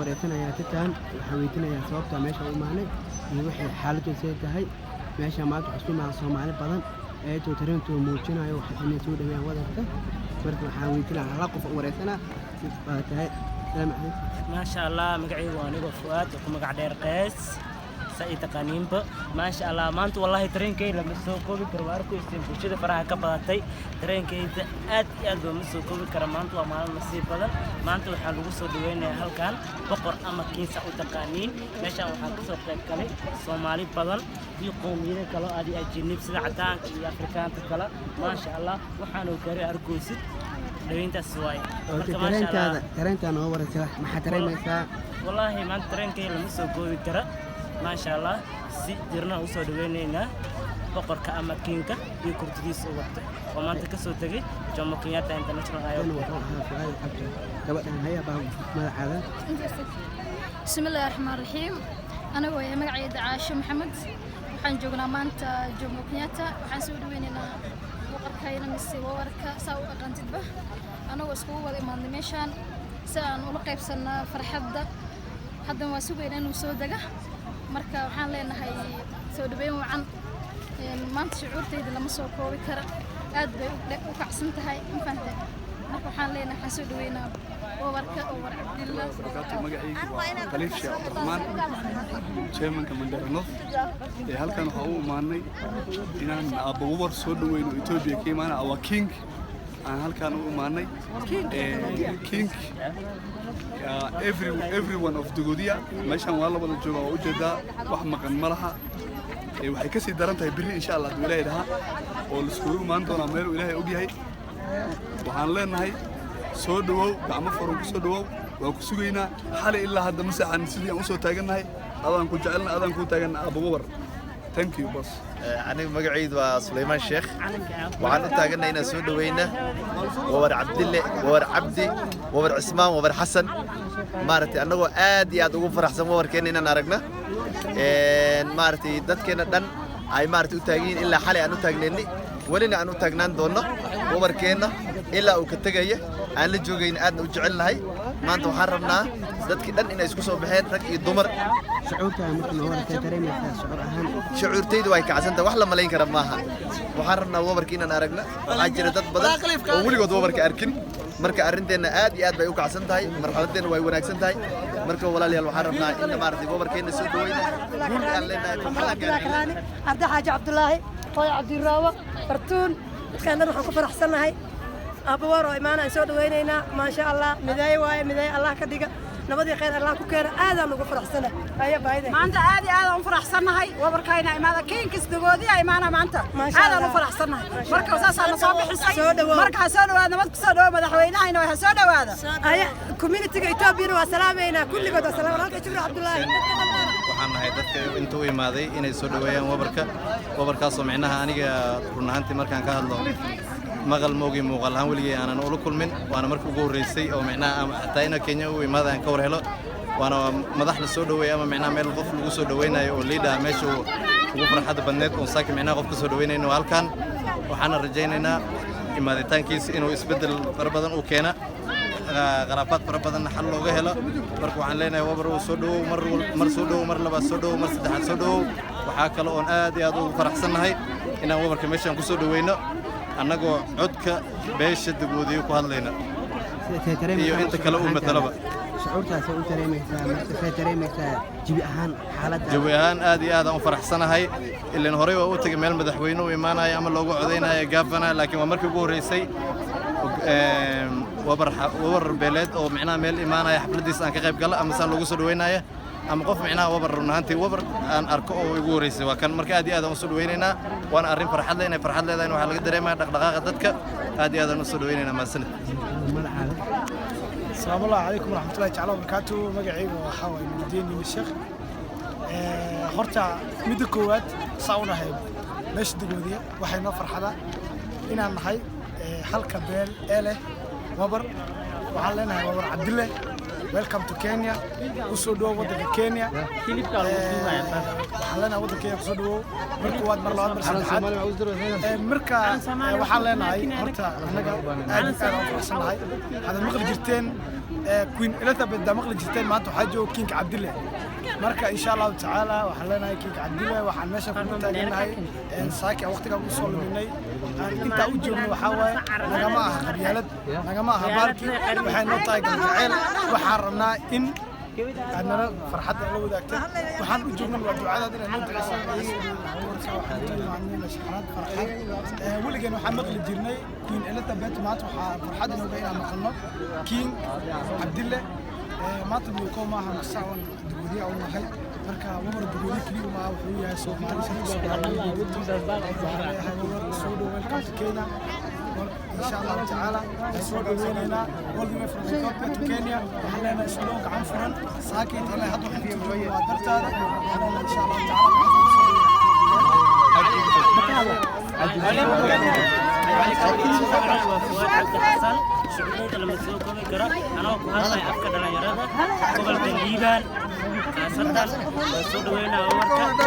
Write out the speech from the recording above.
wareysanayaa titan waxaan weydiinayaa sababta meesha u imaanay iyo wixii xaaladdu soo tahay meesha maanta waxaa imaan Soomaali badan ee tareentu muujinayo waxa inay soo dhaweeyaan wadanka marka waxaan weydiinayaa hal qof wareysanaa si tahay ما شاء الله مقعي وانيقو فؤاد ومقع دير قيس سايتا قانينبا ما شاء الله ما انت والله ترين كي لما سوكوبي كرواركو يستنفو شده فراها كبادتي ترين كي اد بمسوكوبي كرمانتو ومال نصيب بدن ما انت waxaa lagu soo dhaweynaa halkan boqor ama kiisa u taqaaniin meesha waxaa ka soo qayb galay Soomaali badan iyo qoomiyada kale oo ajnabi sida cadaanka iyo Afrikaanka kale ma sha Allah waxaan u gaari argoosid dhaweyntaas waay marka ma sha Allah tareyntan oo waraysa maxaa tareynaysaa wallahi ma tareenkay lama soo goobi kara ما شاء الله si dirna u soo dhaweynayna boqorka ama kinka iyo kurtigiisa u waqti oo maanta ka soo tagay Jomo Kenyatta International Airport gabadhan haya baa magacaada بسم الله الرحمن الرحيم أنا ويا مقعد عاشو محمد waxaan joognaa maanta Jomo Kenyatta waxaan soo dhaweynaynaa boqorkayna mise warka saa u aqaantidba anagoo isku wada imaanay meeshaan si aan ula qaybsanaa farxadda hadda waa sugeynaa inuu soo daga marka waxaan leenahay soo dhaweyn wacan maanta shucuurtayda lama soo koobi kara aad bay u kacsan tahay ma fahantay marka waxaan leenahay waxaan soo dhaweynaa warka war Cabdillah magacaygu Khaliif Sheekh Abdurrahmaan chairmanka Mandela North halkan waxa uu imaanay inaan Abu War soo dhaweyno Ethiopia ka imaana awa king aan halkan u imaanay king everyone of Dugodiya meeshan waa la wada jooga oo u jeeda wax maqan malaha waxay ka sii daran tahay biri insha Allah Ilaahay dhaha oo la isku imaan doona meel Ilaahay og yahay waxaan leenahay soo dhawow gacmo furan ku soo dhawow waa ku sugeynaa xal ilaa hadda ma saxan sidii aan u soo taaganahay adaan ku jecelna adaan ku taagan Abu War thank you boss aniga magacaydu waa Suleyman Sheekh waxaan u taaganahay inaan soo dhaweyna War Cabdille War Cabdi War Ismaan War Xasan maartay anagoo aad iyo aad ugu faraxsan warkeena inaan aragna maartay dadkeena dhan ay maartay u taageen ilaa xalay aan u taagneenni walina aan u taagnaan doono warkeena ilaa uu ka tagay aan la joogayn aad u jecelnahay maanta waxaan rabnaa dadkii dhan inay isku soo baxeen rag iyo dumar shucuurta markii hore ka tareemaysaa shucuur ahaan shucuurtaydu way kacsantahay wax la malayn kara maaha waxaan rabnaa wabarkii inaan aragna waxaa jira dad badan oo weligood wabarka arkin marka arrinteena aad iyo aad bay u kacsan tahay marxaladeena way wanaagsan tahay marka walaalayaal waxaan rabnaa in maartay wabarkeena soo dhaweyna guul aan leenahay Abdi Xaaji Cabdullaahi Qoy Cabdiraawa Fartuun dadkaan waxaan ku faraxsanahay Abu War oo imaanay soo dhaweynayna ma sha Allah miday waaye miday Allah ka dhiga nabadii khayr Allah ku keena aadaan ugu faraxsanahay haya baayday maanta aad iyo aad aan faraxsanahay wabarkayna imaada kinkis Dugodiya imaana maanta aadaan u faraxsanahay marka saasaan soo bixisay marka soo dhawaad nabad ku soo dhawaad madaxweynahayna waxa soo dhawaada haya community-ga Ethiopia waa salaamayna kulligood salaam halka Jibril Cabdullaahi waxaan nahay dadka inta u imaaday inay soo dhaweeyaan wabarkaas oo micnaha aniga run ahaantii markaan ka hadlo maqal moogi muuqaal ahaan weligay aanan ula kulmin waana markii ugu horeysay oo micnaha xataa in Kenya uu imaadaan ka war helo waana madax la soo dhaweeyay ama micnaha meel qof lagu soo dhaweynayo oo leader meesha ugu farxada badneed oo saaki micnaha qof ka soo dhaweynayno halkan waxaan rajaynaynaa imaaditaankiisa inuu isbedel fara badan uu keena qaraabad fara badan xal looga helo marka waxaan leenahay wabar uu soo dhawow mar soo dhawow mar labaad soo dhawow mar saddexaad soo dhawow waxa kale oo aad iyo aad ugu faraxsanahay inaan wabarka meeshan ku soo dhaweyno annagoo codka beesha Dugodiya ku hadlayna iyo inta kale uu matalaba shucuurtaas u tareemaysaa marka tareemaysaa jawi ahaan aad iyo aad aan u faraxsanahay ilaan hore waa u tagay meel madaxweyne u imaanaya ama loogu codeynayo gaafana laakiin waa markii ugu horeysay wabar beeleed oo micnaha meel imaanaya xafladiisa aan ka qayb gala ama saan loogu soo dhaweynaya ama qof micnaha wabar runaantii wabar aan arko oo igu horeysay waa kan marka aad iyo aad aan u soo dhaweynaynaa waana arrin farxad leh inay farxad leedahay waxa laga dareemayaa dhaqdhaqaaqa dadka aad iyo aad aan u soo dhaweynaynaa maasanid السلام الله عليكم ورحمة الله تعالى وبركاته مقعي وحاوي من الدين من الشيخ هرتا مدة كوات صاونا هاي مش دقودية وحي نفر حدا إنا نحي حلقة بيل إله وبر وحلنا هاي وبر عبد الله ويلكم تو كينيا وصدوا ودك كينيا وحلنا ودك كينيا وصدوا مركوات مرلوات مرسلحات مركا وحلنا هاي هرتا أنا فرحسن هاي هذا المغرب جرتين Queen Elizabeth da maqli jirteen maanta waxaa jooga King Cabdille marka insha Allah tacaala waxaan leenahay King Cabdille waxaan meesha ku taaganahay saaki waqtiga ugu soo luminay inta u joogno waxaa waaye nagama aha qabyaalad nagama aha baalki waxay noo tahay galgaceel waxaan rabnaa in أنا فرحت على وداك وحن وجونا الوعد هذا إنه ندرس عندنا شحنات فرحات واللي كانوا محمد الجيرني كين إلا تبعت معه فرحت إنه بينا مقلنا كين عبد الله ما تبي يكون معها مساوي دبودي أو محل مركا ومر دبودي كليو معه ويا سو معلش سودو ويلكم كينا إن شاء الله تعالى نسوق ويننا ولدنا في الكوبا كينيا وحنا نسلوك عن فرن ساكت إلى هذا الحين جوية درتا وحنا إن شاء الله تعالى شعبنا لما تسوي كومي كرا أنا وكهذا أفكار دلنا يرادا قبل تنجيبان صدق سود وين أورك